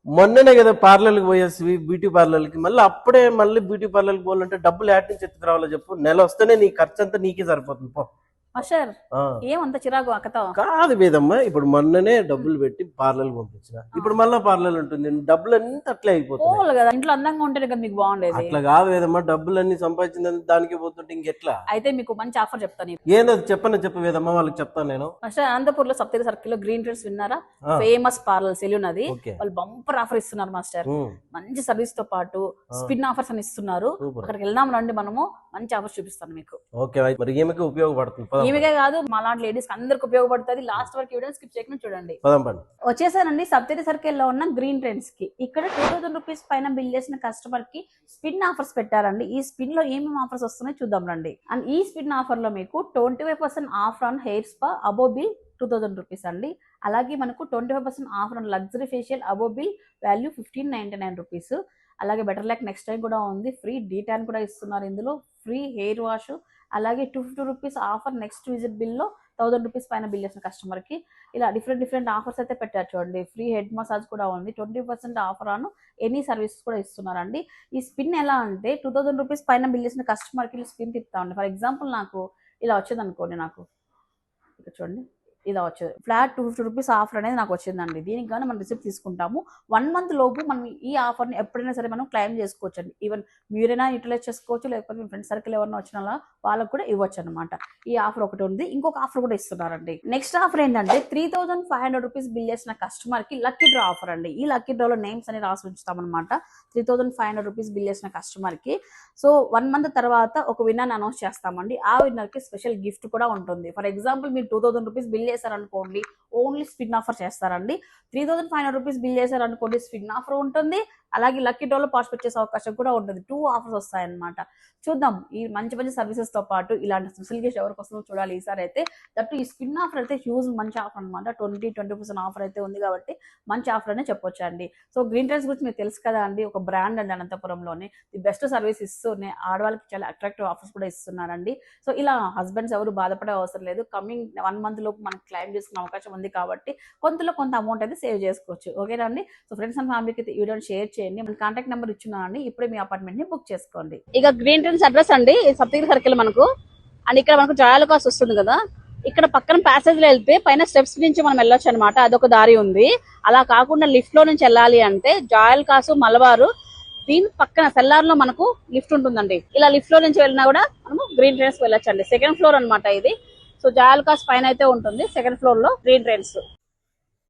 మొన్ననే కదా పార్లర్కి పోయేసి బ్యూటీ పార్లర్కి, మళ్ళీ అప్పుడే మళ్ళీ బ్యూటీ పార్లర్కి పోవాలంటే డబ్బులు యాడ్ నుంచి ఎత్తుకు రావాలో చెప్పు. నెల వస్తేనే నీ ఖర్చు అంతా నీకే సరిపోతుంది పో. మాస్టర్ ఏమంత చిరాకు అక్కతో? కాదు వేదమ్మా, ఇప్పుడు మొన్ననే డబ్బులు పెట్టి పార్లర్ పంపించిన, ఇప్పుడు మళ్ళీ పార్లర్ ఉంటుంది, డబ్బులు అన్ని అట్లే అయిపోతుంది కదా. ఇంట్లో అందంగా ఉంటేనే కదా మీకు బాగుండేది. అట్లా కాదు వేదమ్మా, డబ్బులు అన్ని సంపాదించిన దానికి పోతుంటే ఇంకెట్లా? అయితే మీకు మంచి ఆఫర్ చెప్తాను. ఏందో చెప్పు వేదమ్మా, వాళ్ళకి చెప్తాను నేను. మాస్టర్ అనంతపూర్ లో సప్తగిరి సర్కిల్ లో గ్రీన్ ట్రెండ్స్ విన్నారా? ఫేమస్ పార్లర్ సెలూన్ అది. వాళ్ళు బంపర్ ఆఫర్ ఇస్తున్నారు మాస్టర్. మంచి సర్వీస్ తో పాటు స్పిన్ ఆఫర్స్ అని ఇస్తున్నారు. అక్కడికి వెళ్దాం రండి, మనము మంచి ఆఫర్స్ చూపిస్తాను మీకు. ఓకే, మరి ఈమెకి ఉపయోగపడుతుంది. ఈమెకే కాదు, మా లాంటి లేడీస్ అందరికి ఉపయోగపడుతుంది. లాస్ట్ వరకు వీడియో స్కిప్ చేయకుండా చూడండి. వచ్చేసానండి సప్తగిరి సర్కిల్ లో ఉన్న గ్రీన్ ట్రెండ్స్ కి. ఇక్కడ 2000 రూపీస్ పైన బిల్ చేసిన కస్టమర్ కి స్పిన్ ఆఫర్స్ పెట్టారండి. ఈ స్పిన్ లో ఏమేమి ఆఫర్స్ వస్తున్నాయో చూద్దాం రండి. అండ్ ఈ స్పిన్ ఆఫర్ లో మీకు 25% offer on hair spa above bill 2000 rupees అండి. అలాగే మనకు 25% offer on luxury facial above bill value 1599 rupees. అలాగే బెటర్ లైక్ నెక్స్ట్ టైం కూడా ఉంది, ఫ్రీ డీటాన్ కూడా ఇస్తున్నారు ఇందులో, ఫ్రీ హెయిర్ వాష్. అలాగే 250 రూపీస్ ఆఫర్ నెక్స్ట్ విజిట్ బిల్లో 1000 రూపీస్ పైన బిల్ చేసిన కస్టమర్ కి. ఇలా డిఫరెంట్ ఆఫర్స్ అయితే పెట్టారు చూడండి. ఫ్రీ హెడ్ మసాజ్ కూడా ఉంది, 20% ఆఫర్ ఆన్ ఎనీ సర్వీస్ కూడా ఇస్తున్నారండి. ఈ స్పిన్ ఎలా అంటే 2000 రూపీస్ పైన బిల్ చేసిన కస్టమర్ కి స్పిన్ తిప్పుతామండి. ఫర్ ఎగ్జాంపుల్ నాకు ఇలా వచ్చేది అనుకోండి, నాకు ఇక్కడ చూడండి ఇలా వచ్చేది ఫ్లాట్ 250 రూపీస్ ఆఫర్ అనేది నాకు వచ్చిందండి. దీనికి కానీ మనం రిసిప్ట్ తీసుకుంటాము. 1 మంత్ లోపు మనం ఈ ఆఫర్ని ఎప్పుడైనా సరే మనం క్లెయిమ్ చేసుకోవచ్చు అండి. ఈవెన్ మీరైనా యూటిలైజ్ చేసుకోవచ్చు, లేకపోతే మీ ఫ్రెండ్ సర్కిల్ ఎవరైనా వచ్చిన వాళ్ళకు కూడా ఇవ్వచ్చు అనమాట. ఈ ఆఫర్ ఒకటి ఉంది, ఇంకొక ఆఫర్ కూడా ఇస్తున్నారండి. నెక్స్ట్ ఆఫర్ ఏంటంటే 3500 రూపీస్ బిల్ చేసిన కస్టమర్ కి లక్కీ డ్రా ఆఫర్ అండి. ఈ లక్కీ డ్రాలో నేమ్స్ అని రాసి ఉంచుతామన్నమాట. 3500 రూపీస్ బిల్ చేసిన కస్టమర్ కి. సో 1 మంత్ తర్వాత ఒక విన్నర్ అనౌన్స్ చేస్తామండి. ఆ విన్నర్ కి స్పెషల్ గిఫ్ట్ కూడా ఉంటుంది. ఫర్ ఎగ్జాంపుల్ మీరు 2000 రూపీస్ బిల్ చేశారనుకోండి, ఓన్లీ స్పిన్ ఆఫర్ చేస్తారండి. 3500 రూపీస్ బిల్ చేశారనుకోండి, స్పిన్ ఆఫర్ ఉంటుంది. అలాగే లక్కీ డ్రాలో పార్టిసిపేట్ చేసే అవకాశం కూడా ఉంటుంది. 2 ఆఫర్స్ వస్తాయన్నమాట. చూద్దాం ఈ మంచి సర్వీసెస్ తో పాటు ఇలాంటి స్పెషల్ గిఫ్ట్ ఎవరికి వస్తుందో చూడాలి ఈసారి అయితే. దట్టు ఈ స్పిన్ ఆఫర్ అయితే హ్యూజ్ మంచి ఆఫర్ అనమాట. 20% ఆఫర్ అయితే ఉంది కాబట్టి మంచి ఆఫర్ అనే చెప్పొచ్చు అండి. సో గ్రీన్ ట్రెండ్స్ గురించి మీకు తెలుసు కదా అండి, ఒక బ్రాండ్ అండి అనంతపురంలోనే. ది బెస్ట్ సర్వీస్ ఇస్తూనే ఆడవాళ్ళకి చాలా అట్రాక్టివ్ ఆఫర్స్ కూడా ఇస్తున్నారండి. సో ఇలా హస్బెండ్స్ ఎవరు బాధపడే అవసరం లేదు. కమింగ్ 1 మంత్ లోపు మనకి క్లెయిమ్ చేసుకునే అవకాశం ఉంది కాబట్టి కొంత అమౌంట్ అయితే సేవ్ చేసుకోవచ్చు. ఓకేనా అండి? సో ఫ్రెండ్స్ అండ్ ఫ్యామిలీకి అయితే ఈ వీడియోని షేర్ చేయండి. మన కాంటాక్ట్ నెంబర్ ఇచ్చున్నానండి, ఇప్పుడే మీ అపార్ట్మెంట్ ని బుక్ చేసుకోండి. ఇక గ్రీన్ ట్రెండ్స్ అడ్రస్ అండి సప్తగిరి సర్కిల్ మనకు. అండ్ ఇక్కడ మనకు జాయల్ కాస్ట్ వస్తుంది కదా, ఇక్కడ పక్కన ప్యాసేజ్ లో వెళ్తే పైన స్టెప్స్ నుంచి మనం వెళ్ళొచ్చు అనమాట. అదొక దారి ఉంది. అలా కాకుండా లిఫ్ట్ లో నుంచి వెళ్ళాలి అంటే జాయల్ కాసు మలబారు, దీని పక్కన సెల్లార్ లో మనకు లిఫ్ట్ ఉంటుందండి. ఇలా లిఫ్ట్ లో నుంచి వెళ్ళినా కూడా మనము గ్రీన్ ట్రెండ్స్ వెళ్ళొచ్చండి. 2nd ఫ్లోర్ అనమాట ఇది. సో జాయల్ కాస్ పైన అయితే ఉంటుంది, 2nd ఫ్లోర్ లో గ్రీన్ ట్రెండ్స్.